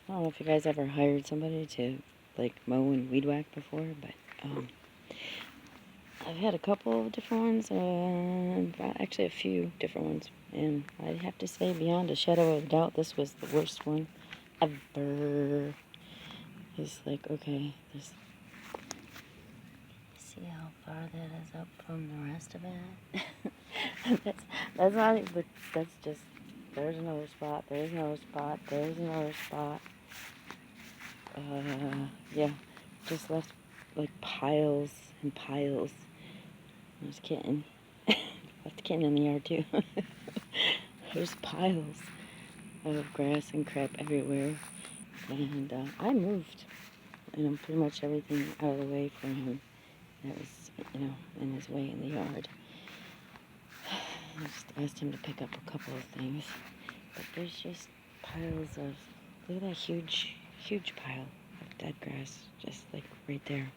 I don't know if you guys ever hired somebody to like mow and weed whack before, but I've had a couple of different ones, actually a few different ones, and I'd have to say beyond a shadow of a doubt, this was the worst one ever. It's like, okay, see how far that is up from the rest of it? that's not even, that's just, there's another spot, there's another spot, there's another spot. Yeah, just left like piles and piles. There's a kitten. Left the kitten in the yard too. There's piles of grass and crap everywhere. And I moved, pretty much everything out of the way from him that was, in his way in the yard. I just asked him to pick up a couple of things. But there's just piles of, look at that huge pile of dead grass, just like right there,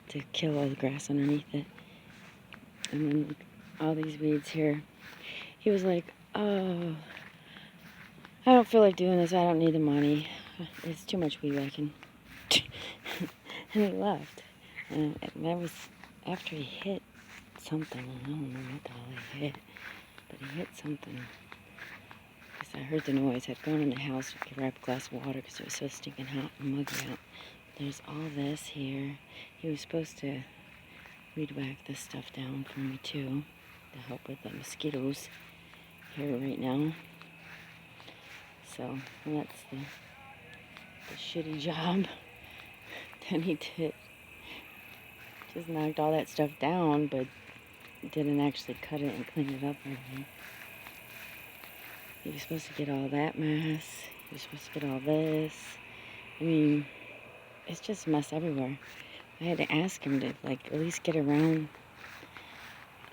to kill all the grass underneath it. And then all these weeds here. He was like, oh, I don't feel like doing this, I don't need the money. It's too much weed whacking. And he left. And that was after he hit something. I don't remember what the hell he hit. But he hit something. Because I heard the noise. I'd gone in the house to grab a glass of water because it was so stinking hot and muggy out. There's all this here. He was supposed to weed whack this stuff down for me too, to help with the mosquitoes here right now. So that's the shitty job that he did. Just knocked all that stuff down, but didn't actually cut it and clean it up or anything. He was supposed to get all that mess. He was supposed to get all this. I mean, it's just a mess everywhere. I had to ask him to, like, at least get around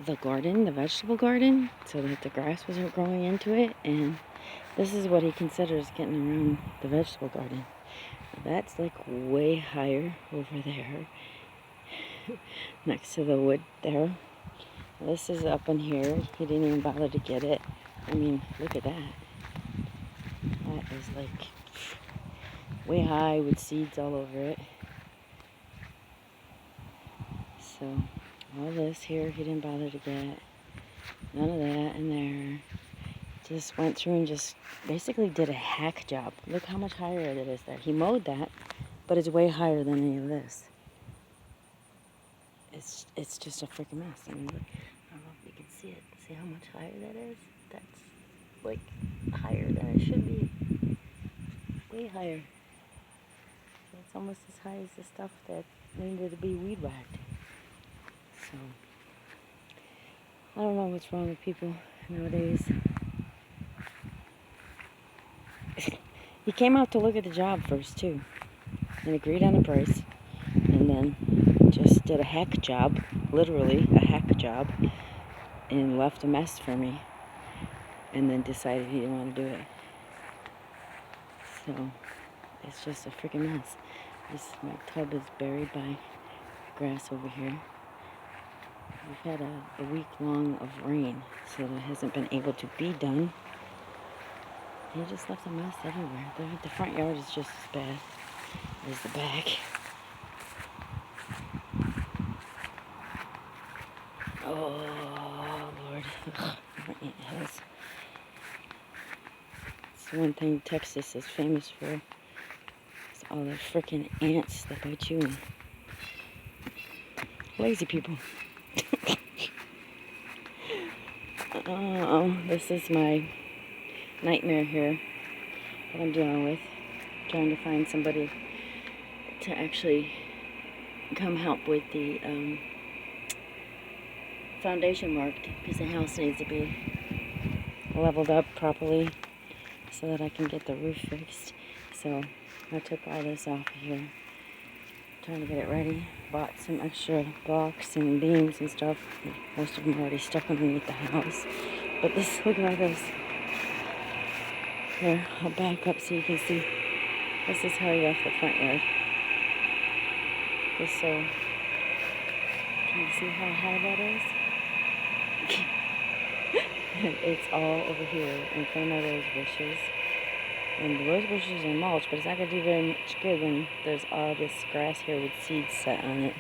the garden, the vegetable garden, so that the grass wasn't growing into it. And this is what he considers getting around the vegetable garden. That's, like, way higher over there, next to the wood there. This is up in here. He didn't even bother to get it. I mean, look at that. That is, like, way high with seeds all over it. So, all this here he didn't bother to get. None of that in there. Just went through and just basically did a hack job. Look how much higher it is there. He mowed that, but it's way higher than any of this. It's just a freaking mess. I mean, look, I don't know if you can see it. See how much higher that is? That's like higher than it should be. Way higher. So it's almost as high as the stuff that needed to be weed whacked. So I don't know what's wrong with people nowadays. He came out to look at the job first too, and agreed on the price, and then just did a hack job, literally a hack job, and left a mess for me, and then decided he didn't want to do it. So it's just a freaking mess. My tub is buried by grass over here. We've had a week long of rain, so it hasn't been able to be done. He just left a mess everywhere. The front yard is just as bad as the back. Oh, Lord. Ant hills. It's the one thing Texas is famous for. It's all the frickin' ants that bite you. Lazy people. This is my nightmare here that I'm dealing with. Trying to find somebody to actually come help with the foundation work, because the house needs to be leveled up properly so that I can get the roof fixed. So I took all this off of here, trying to get it ready. Bought some extra blocks and beams and stuff. Most of them are already stuck underneath the house. But this, look at this. Here, I'll back up so you can see. This is how he left the front yard. Just so, can you see how high that is? It's all over here in front of those bushes. And the rose bushes are mulch, but it's not going to do very much good when there's all this grass here with seeds set on it.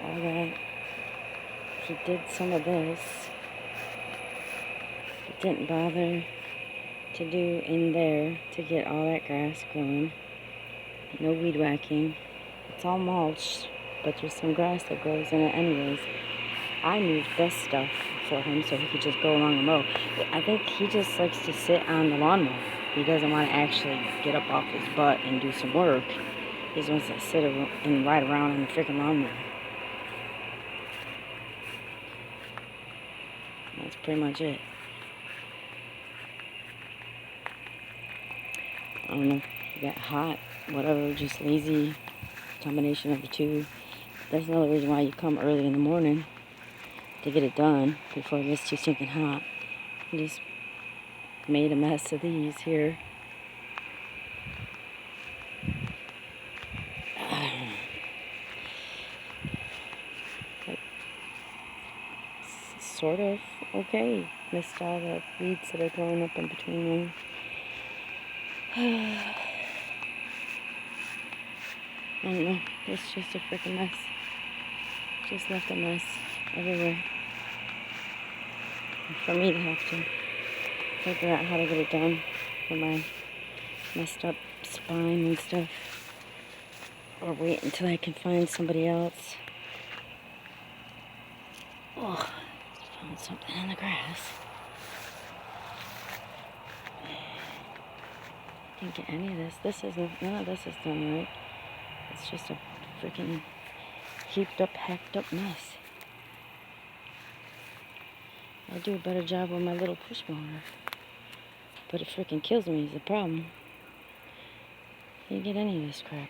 All that. He did some of this. It didn't bother to do in there to get all that grass growing. No weed whacking. It's all mulch, but there's some grass that grows in it anyways. I moved this stuff for him so he could just go along and mow. I think he just likes to sit on the lawnmower. He doesn't want to actually get up off his butt and do some work. He just wants to sit and ride around on the freaking lawnmower. That's pretty much it. I don't know if he got hot, whatever, just lazy, combination of the two. That's another reason why you come early in the morning to get it done before it gets too stinking hot. He just made a mess of these here. Sort of okay. Missed all the weeds that are growing up in between them. I don't know. It's just a freaking mess. Just left a mess everywhere. For me to have to figure out how to get it done for my messed up spine and stuff. Or wait until I can find somebody else. Oh, found something in the grass. Can't get any of this. None of this is done right. It's just a freaking heaped up, hacked up mess. I do a better job with my little push mower. But it freaking kills me is the problem. Can't get any of this crap.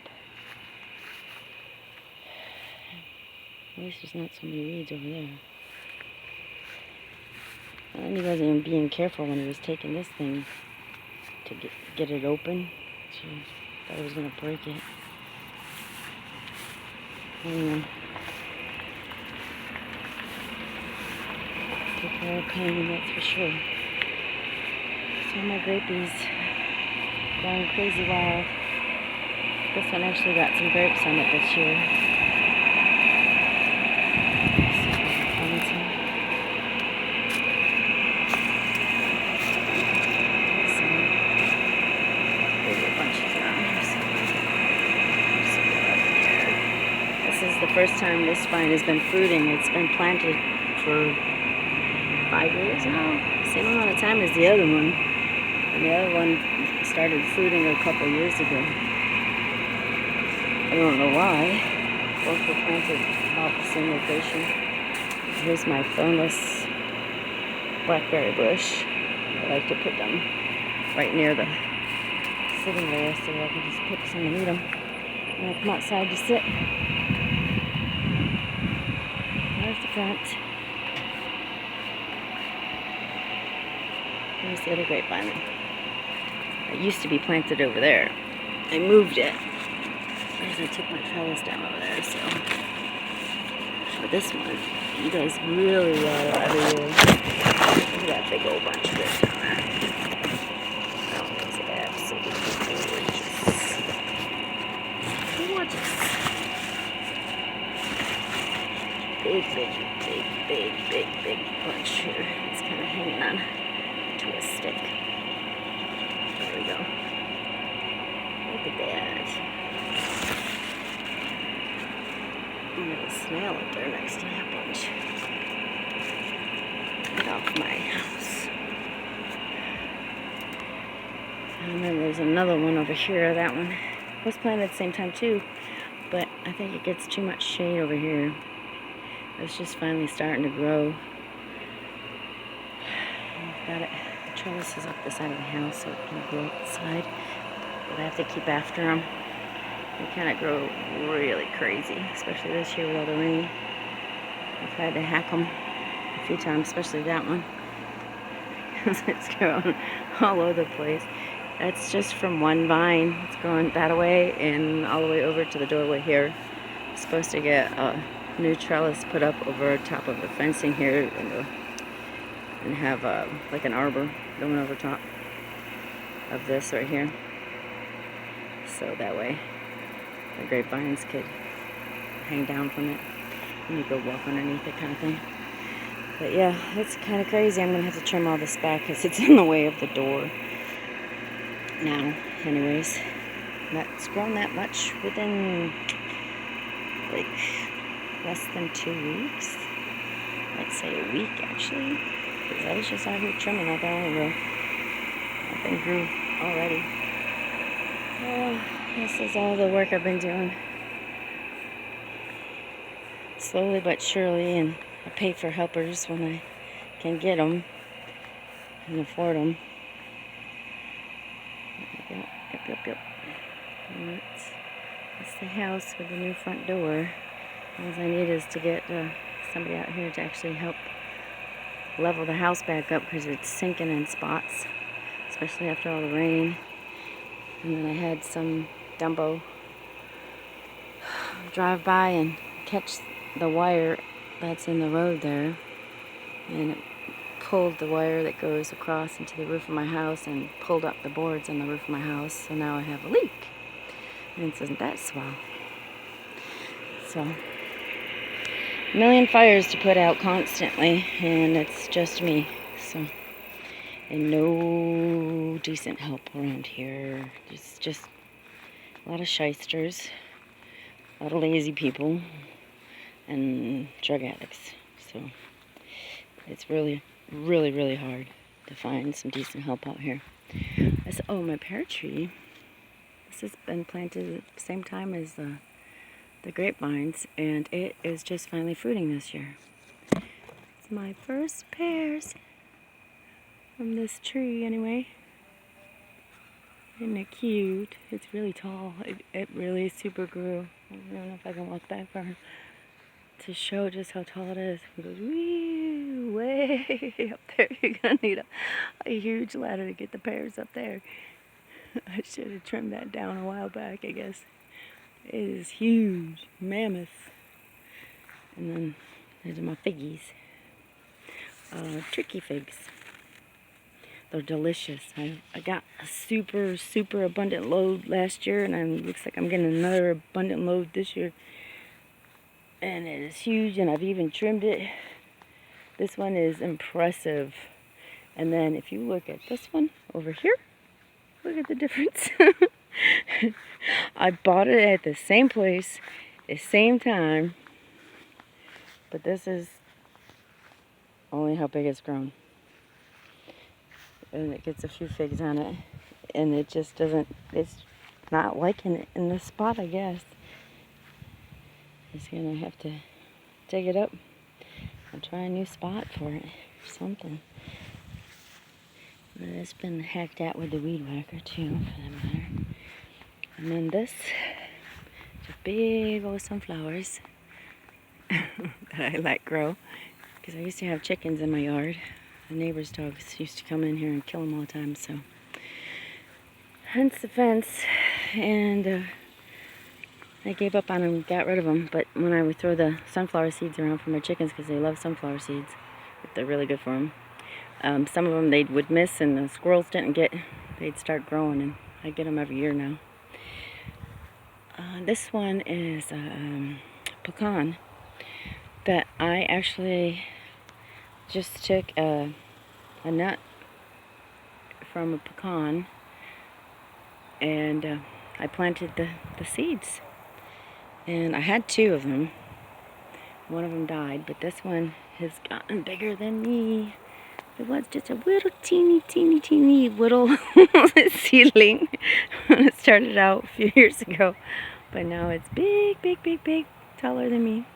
At least there's not so many weeds over there. And he wasn't even being careful when he was taking this thing to get it open. Jeez, thought he was going to break it. Anyway. Took care of pain, that's for sure. So my grapeys going crazy wild. This one actually got some grapes on it this year. The first time this vine has been fruiting. It's been planted for 5 years now, same amount of time as the other one, and the other one started fruiting a couple years ago. I don't know why. Both were planted about the same location. Here's my thornless blackberry bush. I like to put them right near the sitting area so I can just pick some and eat them when I come outside to sit. There's the front. There's the other grapevine. It used to be planted over there. I moved it because I took my trellis down over there, so. But this one, he does really well every year. Look at that big old bunch of grapes down there. That one is absolutely gorgeous. Gorgeous. Big bunch here. It's kind of hanging on to a stick. There we go. Look at that. There's a snail up there next to that bunch. Get off my house. And then there's another one over here. That one was planted at the same time too, but I think it gets too much shade over here. It's just finally starting to grow. I've got it. The trellis is up the side of the house, so it can grow up the side. But I have to keep after them. They kind of grow really crazy, especially this year with all the rain. I've had to hack them a few times, especially that one. It's growing all over the place. That's just from one vine. It's growing that way and all the way over to the doorway here. It's supposed to get new trellis put up over top of the fencing here, and have like an arbor going over top of this right here. So that way the grapevines could hang down from it and you could walk underneath it, kind of thing. But yeah, it's kind of crazy. I'm going to have to trim all this back because it's in the way of the door now. Anyways, that's grown that much within like less than 2 weeks. I'd say a week actually, because I was just out here trimming not that long ago. That thing grew already. Well, this is all the work I've been doing. Slowly but surely, and I pay for helpers when I can get them and afford them. Yep. And that's the house with the new front door. All I need is to get somebody out here to actually help level the house back up because it's sinking in spots, especially after all the rain. And then I had some Dumbo drive by and catch the wire that's in the road there, and it pulled the wire that goes across into the roof of my house and pulled up the boards on the roof of my house, so now I have a leak. And isn't that swell? So, a million fires to put out constantly, and it's just me, so, and no decent help around here. It's just a lot of shysters, a lot of lazy people, and drug addicts. So it's really hard to find some decent help out here. Oh, my pear tree. This has been planted at the same time as the grapevines, and it is just finally fruiting this year. It's my first pears from this tree, anyway. Isn't it cute? It's really tall. It really super grew. I don't know if I can walk back far to show just how tall it is. It goes way up there. You're gonna need a huge ladder to get the pears up there. I should have trimmed that down a while back, I guess. It is huge, mammoth. And then these are my figgies. Tricky figs. They're delicious. I got a super abundant load last year, and it looks like I'm getting another abundant load this year. And it is huge, and I've even trimmed it. This one is impressive. And then if you look at this one over here, look at the difference. I bought it at the same place, the same time, but this is only how big it's grown. And it gets a few figs on it, and it just doesn't, it's not liking it in this spot, I guess. It's gonna have to dig it up and try a new spot for it or something. But it's been hacked at with the weed whacker too, for that matter. And then this is big old sunflowers that I let grow because I used to have chickens in my yard. The neighbor's dogs used to come in here and kill them all the time, so hence the fence. And I gave up on them, got rid of them. But when I would throw the sunflower seeds around for my chickens, because they love sunflower seeds, they're really good for them. Some of them they would miss, and the squirrels didn't get. They'd start growing, and I get them every year now. This one is a pecan that I actually just took a nut from a pecan, and I planted the seeds. And I had 2 of them. One of them died, but this one has gotten bigger than me. It was just a little teeny little seedling when it started out a few years ago. But now it's big, taller than me.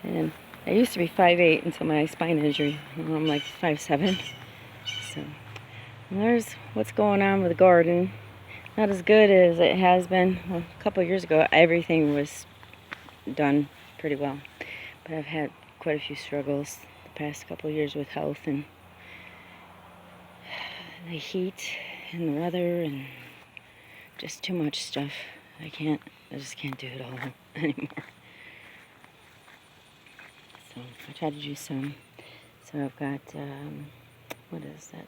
And I used to be 5'8" until my spine injury. Now I'm like 5'7". So there's what's going on with the garden. Not as good as it has been. Well, a couple of years ago, everything was done pretty well. But I've had quite a few struggles the past couple of years with health and the heat and the weather and just too much stuff. I I just can't do it all anymore. So I try to do some. So I've got, what is that?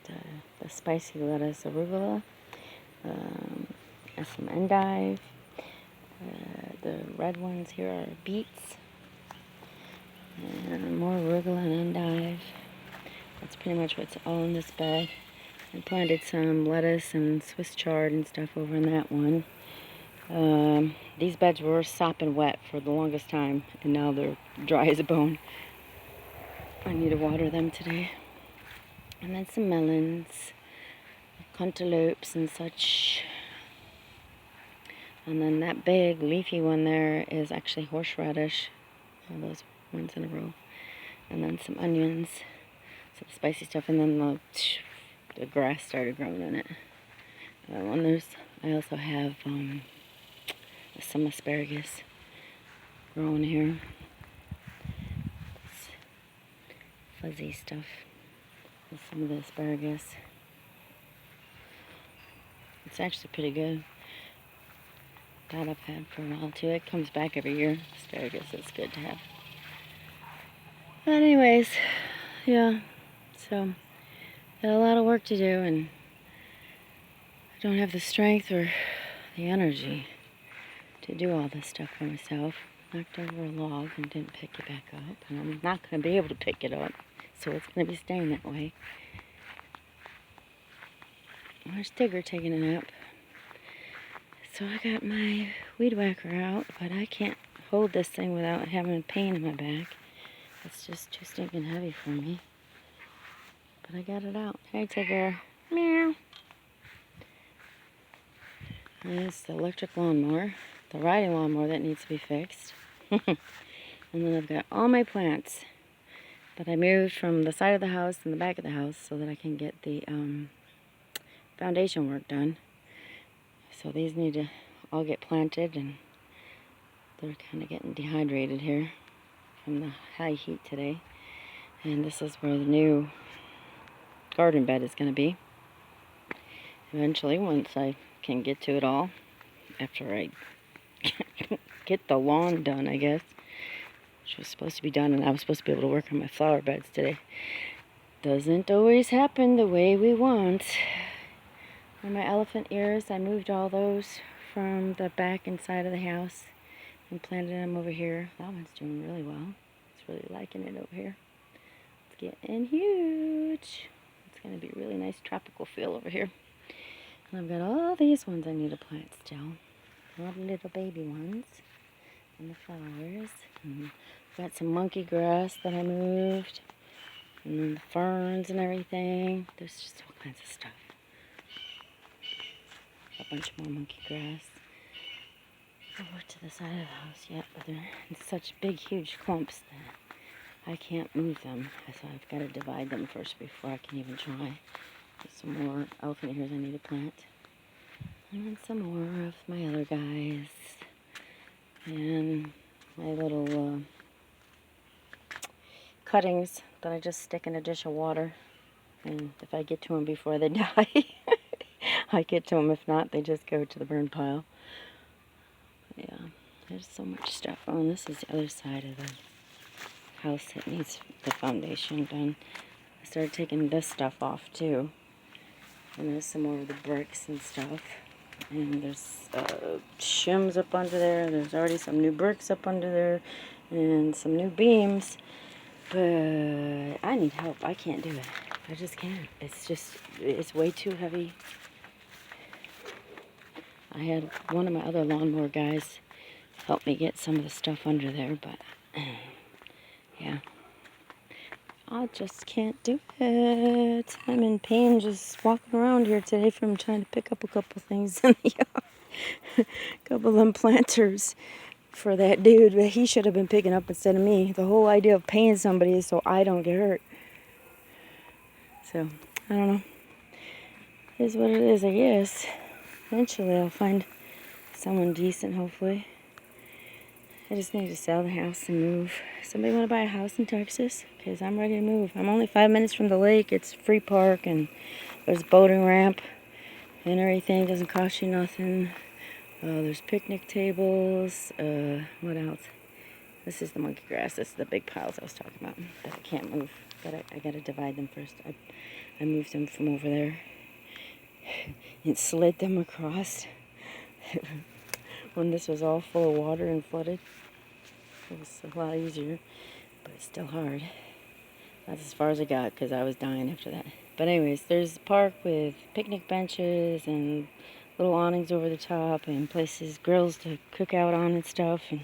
The spicy lettuce arugula, and some endive. The red ones here are beets. And more arugula and endive. That's pretty much what's all in this bed. I planted some lettuce and Swiss chard and stuff over in that one. These beds were sopping wet for the longest time, and now they're dry as a bone. I need to water them today. And then some melons, cantaloupes and such. And then that big leafy one there is actually horseradish. All those ones in a row. And then some onions, some spicy stuff, and then the grass started growing in it. I also have some asparagus growing here. It's fuzzy stuff. There's some of the asparagus. It's actually pretty good. That I've had for a while too. It comes back every year. Asparagus is good to have. But anyways, yeah. So got a lot of work to do, and I don't have the strength or the energy to do all this stuff for myself. Knocked over a log and didn't pick it back up, and I'm not going to be able to pick it up, so it's going to be staying that way. There's Tigger taking a nap. So I got my weed whacker out, but I can't hold this thing without having pain in my back. It's just too stinking heavy for me. But I got it out. Hey, Tigger. Meow. There's the electric lawnmower, the riding lawnmower that needs to be fixed. And then I've got all my plants that I moved from the side of the house and the back of the house so that I can get the foundation work done. So these need to all get planted, and they're kind of getting dehydrated here from the high heat today. And this is where the new garden bed is going to be. Eventually, once I can get to it all, after I get the lawn done, I guess, which was supposed to be done, and I was supposed to be able to work on my flower beds today. Doesn't always happen the way we want. And my elephant ears, I moved all those from the back and side of the house and planted them over here. That one's doing really well. It's really liking it over here. It's getting huge. It's going to be a really nice tropical feel over here. And I've got all these ones I need to plant still. All the little baby ones. And the flowers. And I've got some monkey grass that I moved. And then the ferns and everything. There's just all kinds of stuff. A bunch more monkey grass over to the side of the house yet, but they're in such big, huge clumps that I can't move them. So I've got to divide them first before I can even try. There's some more elephant ears I need to plant. And then some more of my other guys. And my little cuttings that I just stick in a dish of water. And if I get to them before they die, I get to them. If not, they just go to the burn pile. But yeah, there's so much stuff. Oh, and this is the other side of the house that needs the foundation done. I started taking this stuff off too. And there's some more of the bricks and stuff. And there's shims up under there. There's already some new bricks up under there. And some new beams. But I need help. I can't do it. I just can't. It's way too heavy. I had one of my other lawnmower guys help me get some of the stuff under there, but yeah, I just can't do it. I'm in pain just walking around here today from trying to pick up a couple things in the yard. A couple of them planters for that dude that he should have been picking up instead of me. The whole idea of paying somebody is so I don't get hurt. So, I don't know. It is what it is, I guess. Eventually I'll find someone decent, hopefully. I just need to sell the house and move. Somebody want to buy a house in Texas? Because I'm ready to move. I'm only 5 minutes from the lake. It's a free park, and there's a boating ramp and everything. It doesn't cost you nothing. There's picnic tables. What else? This is the monkey grass. This is the big piles I was talking about that I can't move. I gotta divide them first. I moved them from over there and slid them across. When this was all full of water and flooded, it was a lot easier, but it's still hard. That's as far as I got because I was dying after that. But anyways, there's a park with picnic benches and little awnings over the top and places, grills to cook out on and stuff. And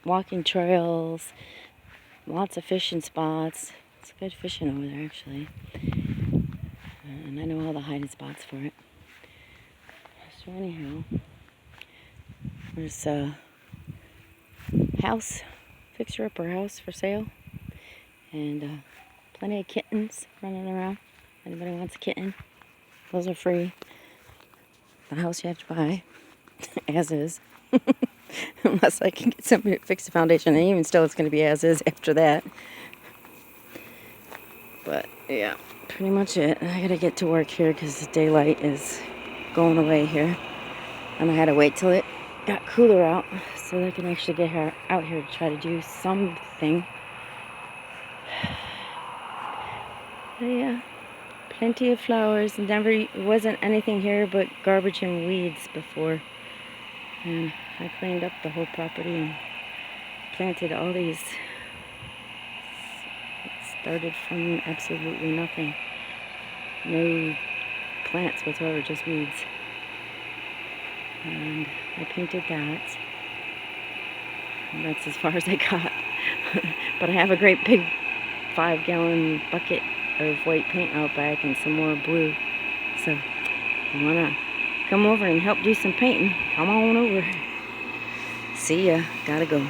walking trails, lots of fishing spots. It's good fishing over there, actually. And I know all the hiding spots for it. So anyhow, there's a house, fixer-upper house for sale. And plenty of kittens running around. Anybody wants a kitten? Those are free. The house you have to buy, as is. Unless I can get somebody to fix the foundation. And even still, it's going to be as is after that. But, yeah, pretty much it. I got to get to work here because the daylight is going away here. And I had to wait till it got cooler out so that I can actually get out here to try to do something. But yeah, plenty of flowers. And there wasn't anything here but garbage and weeds before. And I cleaned up the whole property and planted all these. It started from absolutely nothing. No plants whatsoever, just weeds. And I painted that. And that's as far as I got. But I have a great big 5-gallon bucket of white paint out back and some more blue. So, you wanna come over and help do some painting? Come on over. See ya. Gotta go.